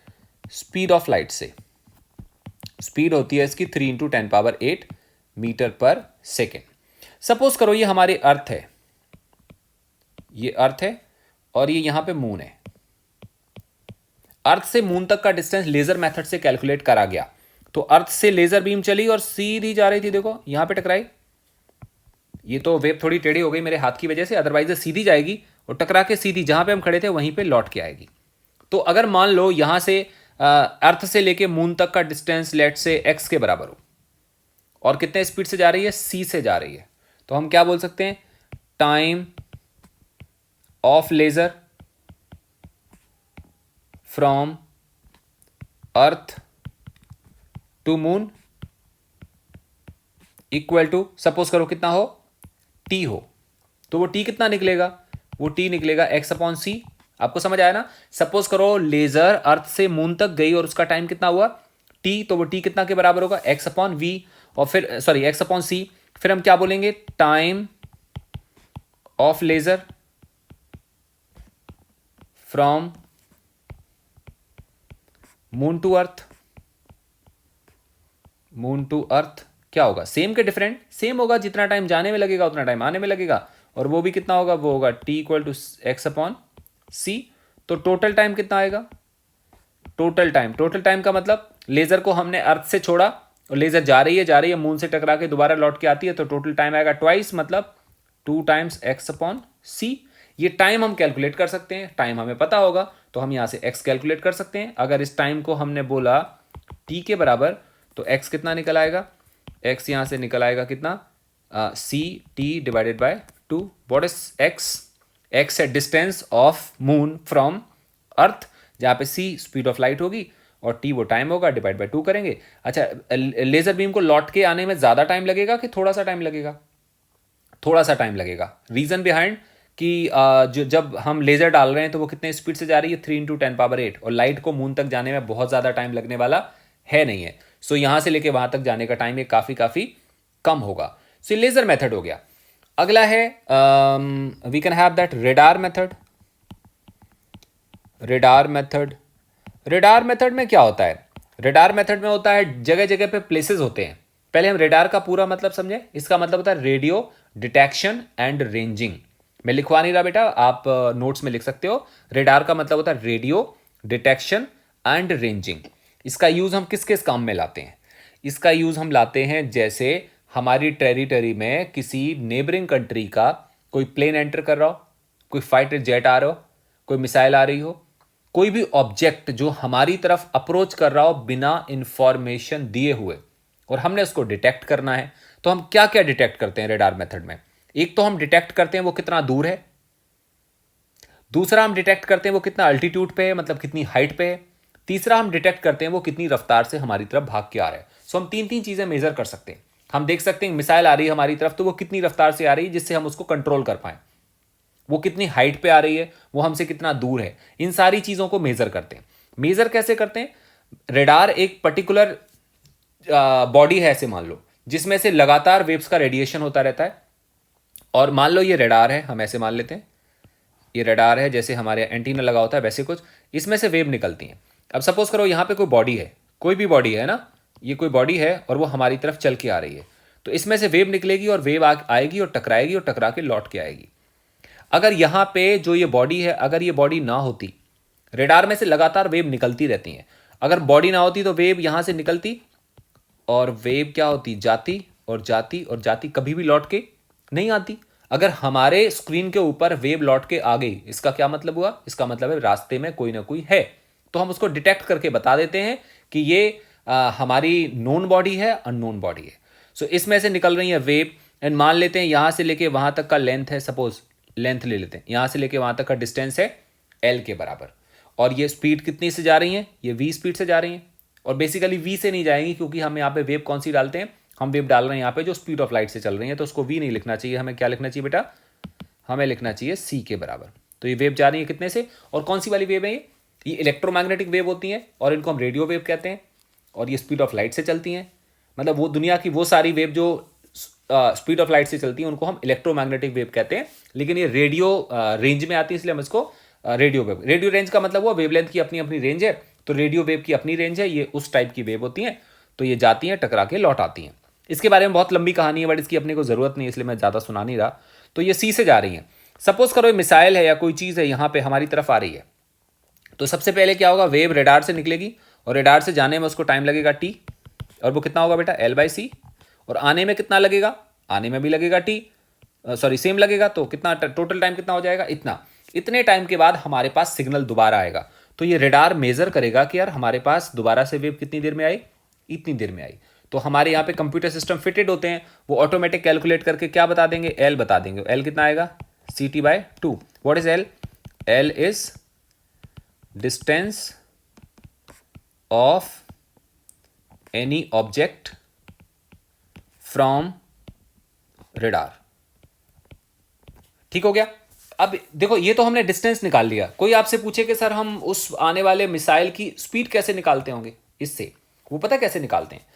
स्पीड ऑफ लाइट से, स्पीड होती है इसकी 3 × 10⁸ मीटर पर सेकेंड। सपोज करो ये हमारे अर्थ है, ये अर्थ है और ये यहां पे मून है। अर्थ से मून तक का डिस्टेंस लेजर मेथड से कैलकुलेट करा गया। तो अर्थ से लेजर बीम चली और सीधी जा रही थी, देखो यहां पे टकराई। ये तो वेव थोड़ी टेढ़ी हो गई मेरे हाथ की वजह से, अदरवाइज सीधी जाएगी और टकरा के सीधी जहां पे हम खड़े थे वहीं पे लौट के आएगी। तो अगर मान लो यहां से अर्थ से लेके मून तक का डिस्टेंस लेट से एक्स के बराबर हो और कितने स्पीड से जा रही है, सी से जा रही है, तो हम क्या बोल सकते हैं, time of laser from earth to moon equal to, suppose करो कितना हो, टी हो, तो वो टी कितना निकलेगा, वो टी निकलेगा एक्स अपॉन सी। आपको समझ आया ना। सपोज करो लेजर अर्थ से मून तक गई और उसका टाइम कितना हुआ, टी, तो वो टी कितना के बराबर होगा, एक्स अपॉन वी, और फिर सॉरी एक्स अपॉन सी, फिर हम क्या बोलेंगे, time of laser from moon to earth. Moon to earth क्या होगा, सेम के डिफरेंट, सेम होगा, जितना टाइम जाने में लगेगा उतना टाइम आने में लगेगा, और वो भी कितना होगा, वो होगा T equal to x upon C. तो टोटल टाइम कितना आएगा, टोटल टाइम का मतलब लेजर को हमने अर्थ से छोड़ा और लेजर जा रही है मून से टकरा के दोबारा लौट के आती है, तो टोटल टाइम आएगा ट्वाइस, मतलब 2 टाइम्स एक्स अपॉन सी। ये टाइम हम कैलकुलेट कर सकते हैं, टाइम हमें पता होगा तो हम यहां से एक्स कैलकुलेट कर सकते हैं। अगर इस टाइम को हमने बोला टी के बराबर, तो एक्स कितना निकल आएगा, एक्स यहां से निकल आएगा कितना, C T divided by 2। What is X, X है distance of moon from earth, जहां पे सी स्पीड ऑफ लाइट होगी और टी वो टाइम होगा, डिवाइड बाय 2 करेंगे। अच्छा, लेजर बीम को लौट के आने में ज्यादा टाइम लगेगा कि थोड़ा सा टाइम लगेगा, थोड़ा सा टाइम लगेगा। रीजन बिहाइंड कि जो जब हम लेजर डाल रहे हैं तो वो कितने स्पीड से जा रही है, 3 × 10⁸, और लाइट को मून तक जाने में बहुत ज्यादा टाइम लगने वाला है नहीं है। सो यहां से लेके वहां तक जाने का टाइम ये काफी कम होगा। सो लेजर मेथड हो गया। अगला है we can have that radar method. Radar method में क्या होता है, रेडार मेथड में होता है जगह जगह पे प्लेसेस होते हैं। पहले हम रेडार का पूरा मतलब समझे। इसका मतलब होता है रेडियो डिटेक्शन एंड रेंजिंग। मैं लिखवा नहीं रहा बेटा, आप नोट्स में लिख सकते हो। रेडार का मतलब होता है रेडियो डिटेक्शन एंड रेंजिंग। इसका यूज हम किस किस काम में लाते हैं, इसका यूज हम लाते हैं जैसे हमारी टेरिटरी में किसी नेबरिंग कंट्री का कोई प्लेन एंटर कर रहा हो, कोई फाइटर जेट आ रहा हो, कोई मिसाइल आ रही हो, कोई भी ऑब्जेक्ट जो हमारी तरफ अप्रोच कर रहा हो बिना इंफॉर्मेशन दिए हुए, और हमने उसको डिटेक्ट करना है। तो हम क्या क्या डिटेक्ट करते हैं रेडार मेथड में, एक तो हम डिटेक्ट करते हैं वो कितना दूर है, दूसरा हम डिटेक्ट करते हैं वो कितना अल्टीट्यूड पे है, मतलब कितनी हाइट पे है, तीसरा हम डिटेक्ट करते हैं वो कितनी रफ्तार से हमारी तरफ भाग के आ रहा है। सो हम तीन चीजें मेजर कर सकते हैं। हम देख सकते हैं मिसाइल आ रही है हमारी तरफ, तो वो कितनी रफ्तार से आ रही है जिससे हम उसको कंट्रोल कर पाए, वो कितनी हाइट पे आ रही है, वो हमसे कितना दूर है, इन सारी चीजों को मेजर करते हैं। मेजर कैसे करते हैं, रेडार एक पर्टिकुलर बॉडी है ऐसे मान लो, जिसमें से लगातार वेव्स का रेडिएशन होता रहता है। और मान लो ये रेडार है, हम ऐसे मान लेते हैं ये रेडार है, जैसे हमारे एंटीना लगा होता है वैसे कुछ, इसमें से वेव निकलती हैं। अब सपोज करो यहाँ पे कोई बॉडी है, कोई भी बॉडी है ना, ये कोई बॉडी है और वो हमारी तरफ चल के आ रही है, तो इसमें से वेव निकलेगी और वेव आएगी और टकराएगी और टकरा के लौट के आएगी। अगर यहाँ पे जो ये बॉडी है, अगर ये बॉडी ना होती, रेडार में से लगातार वेव निकलती रहती हैं, अगर बॉडी ना होती तो वेव यहाँ से निकलती और वेव क्या होती, जाती और जाती और जाती, कभी भी लौट के नहीं आती। अगर हमारे स्क्रीन के ऊपर वेव लौट के आ गई, इसका क्या मतलब हुआ, इसका मतलब है रास्ते में कोई ना कोई है, तो हम उसको डिटेक्ट करके बता देते हैं कि ये हमारी नोन बॉडी है, अननोन बॉडी है। सो इसमें से निकल रही है वेव, एंड मान लेते हैं यहां से लेके वहां तक का लेंथ है, सपोज लेंथ ले लेते हैं, यहां से लेके वहां तक का डिस्टेंस है एल के बराबर, और ये स्पीड कितनी से जा रही है, ये वी स्पीड से जा रही है। और बेसिकली वी से नहीं जाएंगी क्योंकि हम यहाँ पे वेव कौन सी डालते हैं, हम वेव डाल रहे हैं यहाँ पे जो स्पीड ऑफ लाइट से चल रही है, तो उसको वी नहीं लिखना चाहिए, हमें क्या लिखना चाहिए बेटा, हमें लिखना चाहिए सी के बराबर। तो ये वेव जा रही है कितने से, और कौन सी वाली वेव है ये इलेक्ट्रोमैग्नेटिक वेव होती हैं और इनको हम रेडियो वेव कहते हैं, और ये स्पीड ऑफ लाइट से चलती हैं। मतलब वो दुनिया की वो सारी वेव जो स्पीड ऑफ लाइट से चलती हैं उनको हम इलेक्ट्रोमैग्नेटिक वेव कहते हैं, लेकिन ये रेडियो रेंज में आती है, इसलिए हम इसको रेडियो वेव, रेडियो रेंज का मतलब वो वेवलेंथ की अपनी अपनी रेंज है, तो रेडियो वेव की अपनी रेंज है, ये उस टाइप की वेव होती हैं, तो ये जाती हैं टकरा के लौट आती हैं। इसके बारे में बहुत लंबी कहानी है, बट इसकी अपने को जरूरत नहीं है, इसलिए मैं ज़्यादा सुना नहीं रहा। तो ये सी से जा रही है। सपोज करो ये मिसाइल है या कोई चीज़ है यहाँ पे हमारी तरफ आ रही है, तो सबसे पहले क्या होगा, वेव रेडार से निकलेगी और रेडार से जाने में उसको टाइम लगेगा टी, और वो कितना होगा बेटा, L/c, और आने में कितना लगेगा, आने में भी लगेगा टी, सॉरी सेम लगेगा, तो कितना टोटल टाइम कितना हो जाएगा, इतना। इतने टाइम के बाद हमारे पास सिग्नल दोबारा आएगा, तो ये रेडार मेजर करेगा कि यार हमारे पास दोबारा से वेव कितनी देर में आई, इतनी देर में आई। तो हमारे यहाँ पे कंप्यूटर सिस्टम फिटेड होते हैं, वो ऑटोमेटिक कैलकुलेट करके क्या बता देंगे, एल बता देंगे। एल कितना आएगा, CT/2। What is L, L is distance of any object from radar. ठीक हो गया। अब देखो ये तो हमने डिस्टेंस निकाल लिया। कोई आपसे पूछे कि सर हम उस आने वाले मिसाइल की स्पीड कैसे निकालते होंगे, इससे वो पता कैसे निकालते हैं,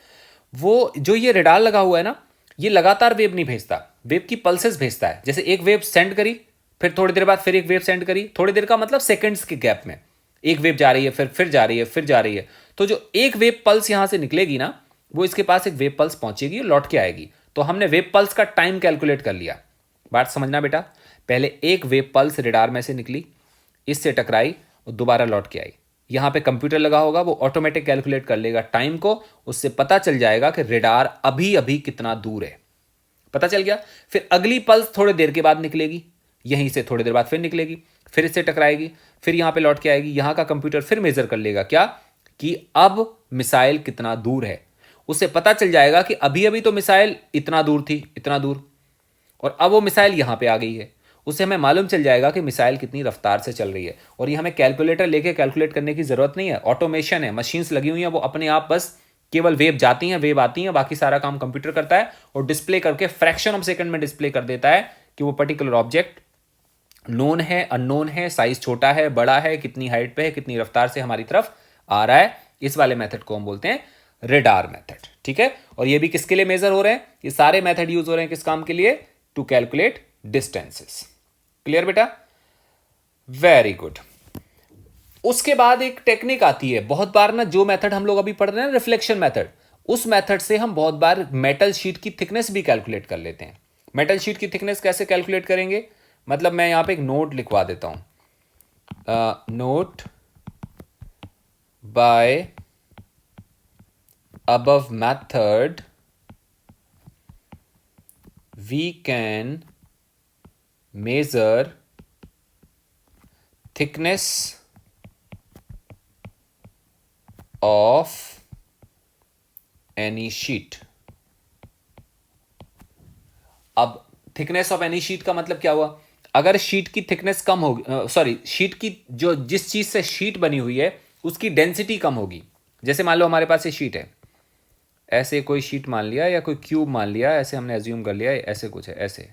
वो जो ये रेडार लगा हुआ है ना, ये लगातार वेव नहीं भेजता, वेव की पल्सेस भेजता है। जैसे एक वेव सेंड करी, फिर थोड़ी देर बाद फिर एक वेव सेंड करी, थोड़ी देर का मतलब सेकंड्स के गैप में एक वेव जा रही है, फिर जा रही है, फिर जा रही है। तो जो एक वेव पल्स यहां से निकलेगी ना, वो इसके पास एक वेव पल्स पहुंचेगी, लौट के आएगी। तो हमने वेव पल्स का टाइम कैलकुलेट कर लिया। बात समझना बेटा, पहले एक वेव पल्स रेडार में से निकली, इससे टकराई और दोबारा लौट के आई। यहां पे कंप्यूटर लगा होगा, वो ऑटोमेटिक कैलकुलेट कर लेगा टाइम को, उससे पता चल जाएगा कि रेडार अभी अभी कितना दूर है, पता चल गया। फिर अगली पल्स थोड़ी देर के बाद निकलेगी, यहीं से थोड़ी देर बाद फिर निकलेगी, फिर इससे टकराएगी, फिर यहां पे लौट के आएगी। यहां का कंप्यूटर फिर मेजर कर लेगा क्या, कि अब मिसाइल कितना दूर है। उससे पता चल जाएगा कि अभी अभी तो मिसाइल इतना दूर थी, इतना दूर, और अब वो मिसाइल यहां पे आ गई है। उससे हमें मालूम चल जाएगा कि मिसाइल कितनी रफ्तार से चल रही है। और ये हमें कैलकुलेटर लेके कैलकुलेट करने की जरूरत नहीं है, ऑटोमेशन है, मशीन्स लगी हुई हैं, वो अपने आप बस केवल वेव जाती हैं, वेव आती हैं, बाकी सारा काम कंप्यूटर करता है और डिस्प्ले करके फ्रैक्शन ऑफ सेकंड में डिस्प्ले कर देता है कि वो पर्टिकुलर ऑब्जेक्ट नोन है, अननोन है, साइज छोटा है, बड़ा है, कितनी हाइट पे है, कितनी रफ्तार से हमारी तरफ आ रहा है। इस वाले मेथड को हम बोलते हैं रेडार मेथड। ठीक है, और ये भी किसके लिए मेजर हो रहे हैं, ये सारे मेथड यूज हो रहे हैं किस काम के लिए, टू कैलकुलेट डिस्टेंसेस। क्लियर बेटा, वेरी गुड। उसके बाद एक टेक्निक आती है, बहुत बार ना जो मेथड हम लोग अभी पढ़ रहे हैं रिफ्लेक्शन मेथड, उस मेथड से हम बहुत बार मेटल शीट की थिकनेस भी कैलकुलेट कर लेते हैं। मेटल शीट की थिकनेस कैसे कैलकुलेट करेंगे, मतलब मैं यहां पे एक नोट लिखवा देता हूं, note by above method we can measure thickness of any sheet। अब थिकनेस ऑफ एनी शीट का मतलब क्या हुआ, अगर शीट की थिकनेस कम होगी, सॉरी शीट की जो जिस चीज से शीट बनी हुई है उसकी डेंसिटी कम होगी। जैसे मान लो हमारे पास ये शीट है, ऐसे कोई शीट मान लिया या कोई क्यूब मान लिया, ऐसे हमने एज्यूम कर लिया, ऐसे कुछ है, ऐसे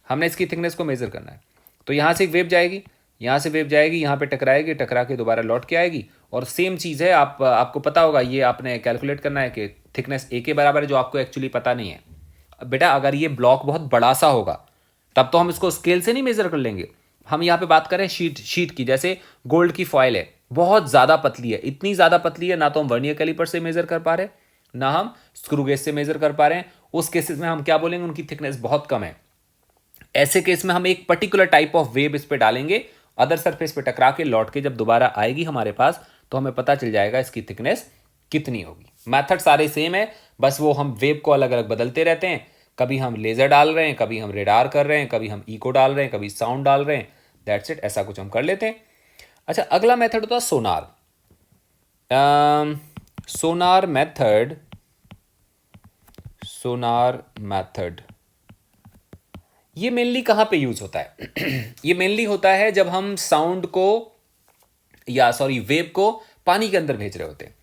हमने इसकी थिकनेस को मेजर करना है। तो यहां से एक वेव जाएगी, यहां से वेव जाएगी, यहां पे टकराएगी, टकरा के दोबारा लौट के आएगी। और सेम चीज़ है, आपको पता होगा, ये आपने कैलकुलेट करना है कि थिकनेस ए के बराबर है, जो आपको एक्चुअली पता नहीं है। बेटा अगर ये ब्लॉक बहुत बड़ा सा होगा तब तो हम इसको स्केल से नहीं मेजर कर लेंगे। हम यहाँ पे बात करें शीट की, जैसे गोल्ड की फॉइल है, बहुत ज़्यादा पतली है, इतनी ज़्यादा पतली है ना तो हम वर्नियर कैलिपर से मेजर कर पा रहे, ना हम स्क्रू गेज से मेजर कर पा रहे हैं। उस केसेस में हम क्या बोलेंगे, उनकी थिकनेस बहुत कम है। ऐसे केस में हम एक पर्टिकुलर टाइप ऑफ वेव इस पे डालेंगे, अदर सरफेस पे टकरा के लौट के जब दोबारा आएगी हमारे पास, तो हमें पता चल जाएगा इसकी थिकनेस कितनी होगी। मैथड सारे सेम है, बस वो हम वेव को अलग अलग बदलते रहते हैं। कभी हम लेजर डाल रहे हैं, कभी हम रेडार कर रहे हैं, कभी हम इको डाल रहे हैं, कभी साउंड डाल रहे हैं, दैट्स इट, ऐसा कुछ हम कर लेते हैं। अच्छा, अगला मेथड होता है सोनार। सोनार मेथड ये मेनली कहाँ पे यूज होता है ये मेनली होता है जब हम साउंड को या सॉरी वेव को पानी के अंदर भेज रहे होते हैं।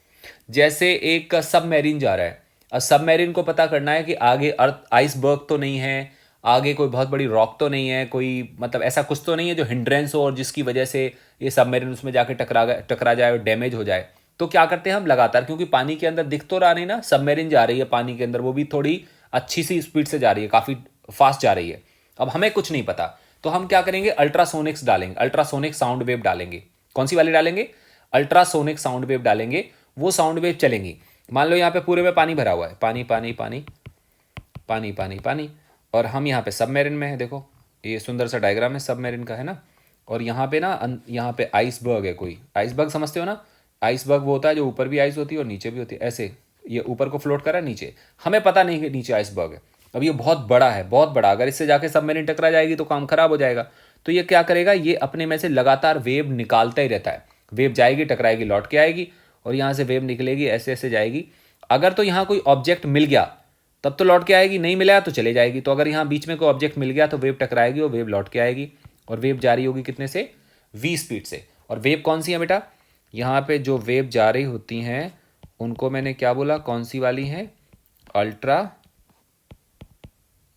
जैसे एक सबमरीन जा रहा है, और सबमरीन को पता करना है कि आगे अर्थ आइसबर्ग तो नहीं है, आगे कोई बहुत बड़ी रॉक तो नहीं है, कोई मतलब ऐसा कुछ तो नहीं है जो हिंड्रेंस हो और जिसकी वजह से ये सबमरीन उसमें जाके टकरा जाए और डैमेज हो जाए। तो क्या करते हैं हम लगातार, क्योंकि पानी के अंदर दिख तो रहा नहीं ना, सबमरीन जा रही है पानी के अंदर, वो भी थोड़ी अच्छी सी स्पीड से जा रही है, काफ़ी फास्ट जा रही है। अब हमें कुछ नहीं पता, तो हम क्या करेंगे, अल्ट्रासोनिक्स डालेंगे, अल्ट्रासोनिक साउंड वेव डालेंगे। कौन सी वाली डालेंगे, अल्ट्रासोनिक साउंड वेव डालेंगे। वो साउंड वेव चलेंगी, मान लो यहाँ पे पूरे में पानी भरा हुआ है, पानी पानी पानी पानी पानी पानी, और हम यहाँ पे सबमरीन में है, देखो ये सुंदर सा डायग्राम है सबमरीन का, है ना। और यहाँ पे ना यहाँ पे आइसबर्ग है, कोई आइसबर्ग समझते हो ना, आइसबर्ग वो होता है जो ऊपर भी आइस होती है और नीचे भी होती है, ऐसे ये ऊपर को फ्लोट कर रहा है, नीचे हमें पता नहीं कि नीचे आइसबर्ग है। अब ये बहुत बड़ा है, बहुत बड़ा, अगर इससे जाके सबमरीन टकरा जाएगी तो काम खराब हो जाएगा। तो ये क्या करेगा, ये अपने में से लगातार वेव निकालता ही रहता है। वेव जाएगी, टकराएगी, लौट के आएगी, और यहाँ से वेव निकलेगी, ऐसे ऐसे जाएगी। अगर तो यहाँ कोई ऑब्जेक्ट मिल गया तब तो लौट के आएगी, नहीं मिला तो चले जाएगी। तो अगर यहाँ बीच में कोई ऑब्जेक्ट मिल गया तो वेव टकराएगी और वेव लौट के आएगी, और वेव जा रही होगी कितने से, v स्पीड से। और वेव कौन सी है बेटा, यहाँ पे जो वेव जा रही होती हैं उनको मैंने क्या बोला, कौन सी वाली हैं, अल्ट्रा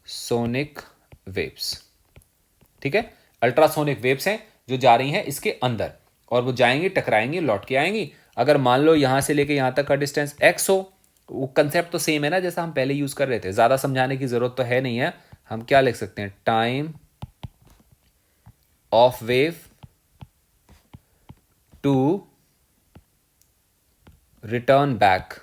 सोनिक वेव्स। ठीक है, अल्ट्रासोनिक वेव्स हैं जो जा रही हैं इसके अंदर, और वो जाएंगी, टकराएंगी, लौट के आएंगी। अगर मान लो यहाँ से लेके यहाँ तक का डिस्टेंस x हो, वो कंसेप्ट तो सेम है ना जैसा हम पहले यूज कर रहे थे, ज़्यादा समझाने की ज़रूरत तो है नहीं है। हम क्या लिख सकते हैं, time of wave to return back,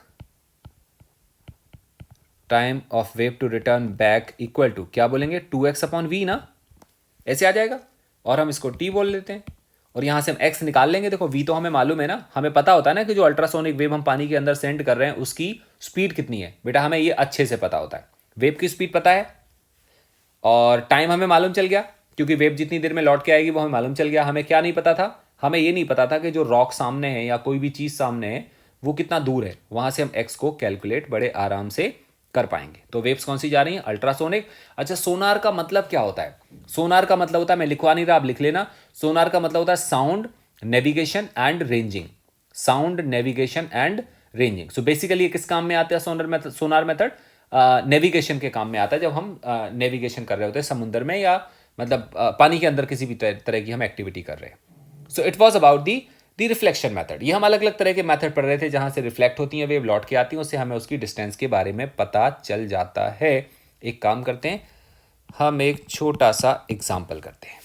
time of wave to return back equal to क्या बोलेंगे, 2x/v ना, ऐसे आ जाएगा। और हम इसको t बोल लेते हैं, और यहाँ से हम x निकाल लेंगे। देखो v तो हमें मालूम है ना, हमें पता होता है ना कि जो अल्ट्रासोनिक वेव हम पानी के अंदर सेंड कर रहे हैं उसकी स्पीड कितनी है, बेटा हमें ये अच्छे से पता होता है। वेव की स्पीड पता है, और टाइम हमें मालूम चल गया, क्योंकि वेव जितनी देर में लौट के आएगी वो हमें मालूम चल गया। हमें क्या नहीं पता था, हमें ये नहीं पता था कि जो रॉक सामने है या कोई भी चीज़ सामने है वो कितना दूर है। वहाँ से हम x को कैलकुलेट बड़े आराम से कर पाएंगे। तो वेव्स कौन सी जा रही हैं, अल्ट्रासोनिक। अच्छा, सोनार का मतलब क्या होता है, सोनार का मतलब होता है, मैं लिखवा नहीं रहा, आप लिख लेना। सोनार का मतलब होता है sound navigation and ranging, sound navigation and ranging. So basically ये किस काम में आता है, सोनार मेथड नेविगेशन के काम में आता है, जब हम नेविगेशन कर रहे होते हैं समुद्र में, या मतलब पानी के अंदर किसी भी तरह की हम एक्टिविटी कर रहे हैं। So it was about the reflection method. ये हम अलग अलग तरह के मेथड पढ़ रहे थे जहां से रिफ्लेक्ट होती हैं वेव, लौट के आती हैं, उससे हमें उसकी डिस्टेंस के बारे में पता चल जाता है। एक काम करते हैं, हम एक छोटा सा एग्जाम्पल करते हैं,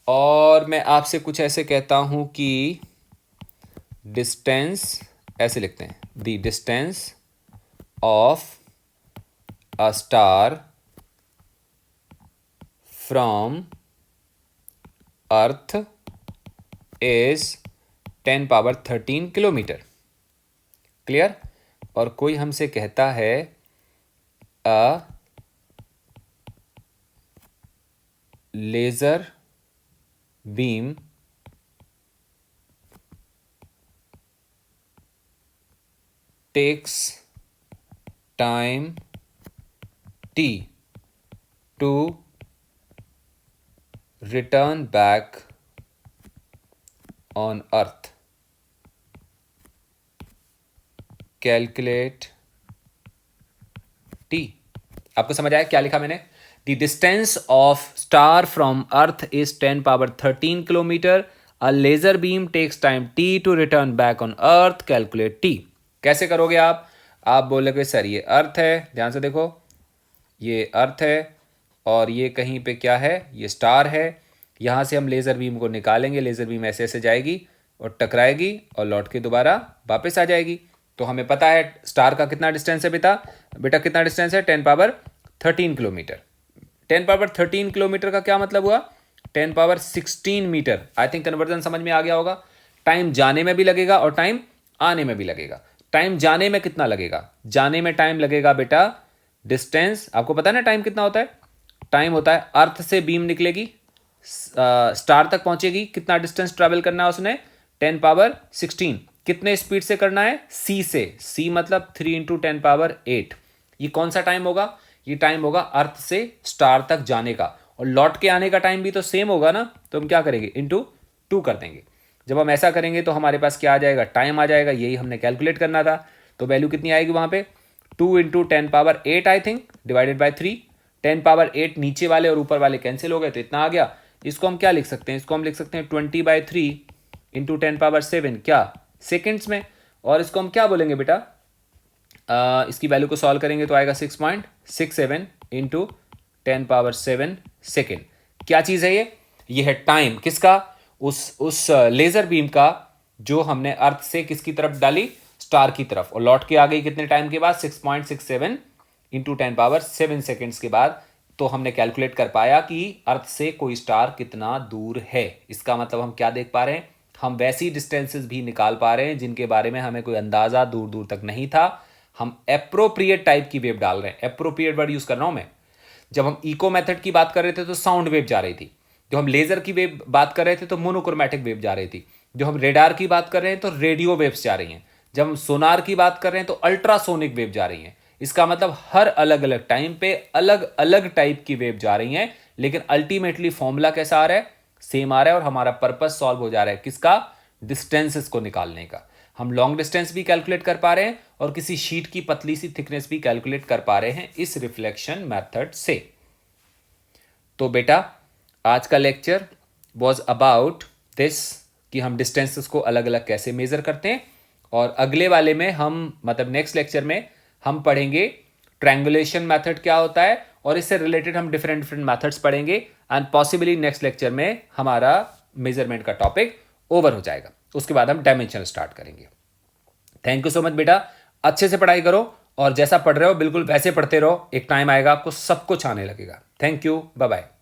और मैं आपसे कुछ ऐसे कहता हूं कि डिस्टेंस, ऐसे लिखते हैं, the distance of a star from earth is 10⁻13 kilometre. Clear. और कोई हमसे कहता है a laser beam takes time t to return back on earth, calculate t। आपको समझ आया क्या लिखा मैंने, the distance of star from earth is 10⁻13 kilometre, a laser beam takes time t to return back on earth, calculate t। कैसे करोगे आप बोलोगे सर ये अर्थ है, ध्यान से देखो, ये अर्थ है और ये कहीं पे क्या है, ये स्टार है। यहाँ से हम लेज़र बीम को निकालेंगे, लेज़र बीम ऐसे ऐसे जाएगी और टकराएगी और लौट के दोबारा वापस आ जाएगी। तो हमें पता है स्टार का कितना डिस्टेंस है बेटा कितना डिस्टेंस है, 10⁻13 किलोमीटर। 10⁻13 किलोमीटर का क्या मतलब हुआ, 10⁻16 मीटर। आई थिंक कन्वर्जन समझ में आ गया होगा। टाइम जाने में भी लगेगा और टाइम आने में भी लगेगा। टाइम जाने में कितना लगेगा, जाने में टाइम लगेगा बेटा, डिस्टेंस आपको पता है ना टाइम कितना होता है, टाइम होता है अर्थ से बीम निकलेगी, स्टार तक पहुंचेगी, कितना डिस्टेंस ट्रैवल करना है उसने, 10⁻16। कितने स्पीड से करना है, c से, c मतलब 3 × 10⁸। ये कौन सा टाइम होगा, ये टाइम होगा अर्थ से स्टार तक जाने का, और लौट के आने का टाइम भी तो सेम होगा ना। तो हम क्या करेंगे, ×2 कर देंगे। जब हम ऐसा करेंगे तो हमारे पास क्या आ जाएगा, टाइम आ जाएगा। यही हमने कैलकुलेट करना था। तो वैल्यू कितनी आएगी वहां पे, 2 × 10⁸ आई थिंक, डिवाइडेड बाई 3। 10⁸ नीचे वाले और ऊपर वाले कैंसिल हो गए तो इतना आ गया। इसको हम क्या लिख सकते हैं, इसको हम लिख सकते हैं 20/3 × 10⁻7 क्या, सेकेंड्स में। और इसको हम क्या बोलेंगे बेटा, इसकी वैल्यू को सॉल्व करेंगे तो आएगा 6.67 × 10⁻7 सेकेंड। क्या चीज़ है ये है टाइम किसका, उस लेज़र बीम का जो हमने अर्थ से किसकी तरफ डाली, स्टार की तरफ, और लौट के आ गई कितने टाइम के बाद, 6.67 × 10⁻7 सेकेंड्स के बाद। तो हमने कैलकुलेट कर पाया कि अर्थ से कोई स्टार कितना दूर है। इसका मतलब हम क्या देख पा रहे हैं, हम वैसी डिस्टेंसेस भी निकाल पा रहे हैं जिनके बारे में हमें कोई अंदाजा दूर दूर तक नहीं था। हम एप्रोप्रिएट टाइप की वेव डाल रहे हैं। एप्रोप्रिएट वर्ड यूज कर रहा हूं मैं। जब हम इको मेथड की बात कर रहे थे तो साउंड वेव जा रही थी। जब हम लेजर की वेव बात कर रहे थे तो मोनोक्रोमैटिक वेव जा रही थी। जो हम रेडार की बात कर रहे हैं तो रेडियो वेव्स जा रही हैं। जब हम सोनार की बात कर रहे हैं तो अल्ट्रासोनिक वेव जा रही हैं। इसका मतलब हर अलग अलग टाइम पे अलग अलग टाइप की वेव जा रही हैं, लेकिन अल्टीमेटली फॉर्मूला कैसा आ रहा है, सेम आ रहा है। और हमारा पर्पस सॉल्व हो जा रहा है किसका, डिस्टेंसेस को निकालने का। हम लॉन्ग डिस्टेंस भी कैलकुलेट कर पा रहे हैं और किसी शीट की पतली सी थिकनेस भी कैलकुलेट कर पा रहे हैं इस रिफ्लेक्शन मेथड से। तो बेटा आज का लेक्चर वॉज अबाउट दिस कि हम डिस्टेंसेस को अलग अलग कैसे मेजर करते हैं। और अगले वाले में हम मतलब नेक्स्ट लेक्चर में हम पढ़ेंगे ट्रायंगुलेशन मेथड क्या होता है, और इससे रिलेटेड हम डिफरेंट डिफरेंट मेथड्स पढ़ेंगे। एंड पॉसिबली नेक्स्ट लेक्चर में हमारा मेजरमेंट का टॉपिक ओवर हो जाएगा। उसके बाद हम डायमेंशन स्टार्ट करेंगे। थैंक यू सो मच बेटा, अच्छे से पढ़ाई करो और जैसा पढ़ रहे हो बिल्कुल वैसे पढ़ते रहो। एक टाइम आएगा आपको सब कुछ आने लगेगा। Thank you, bye bye.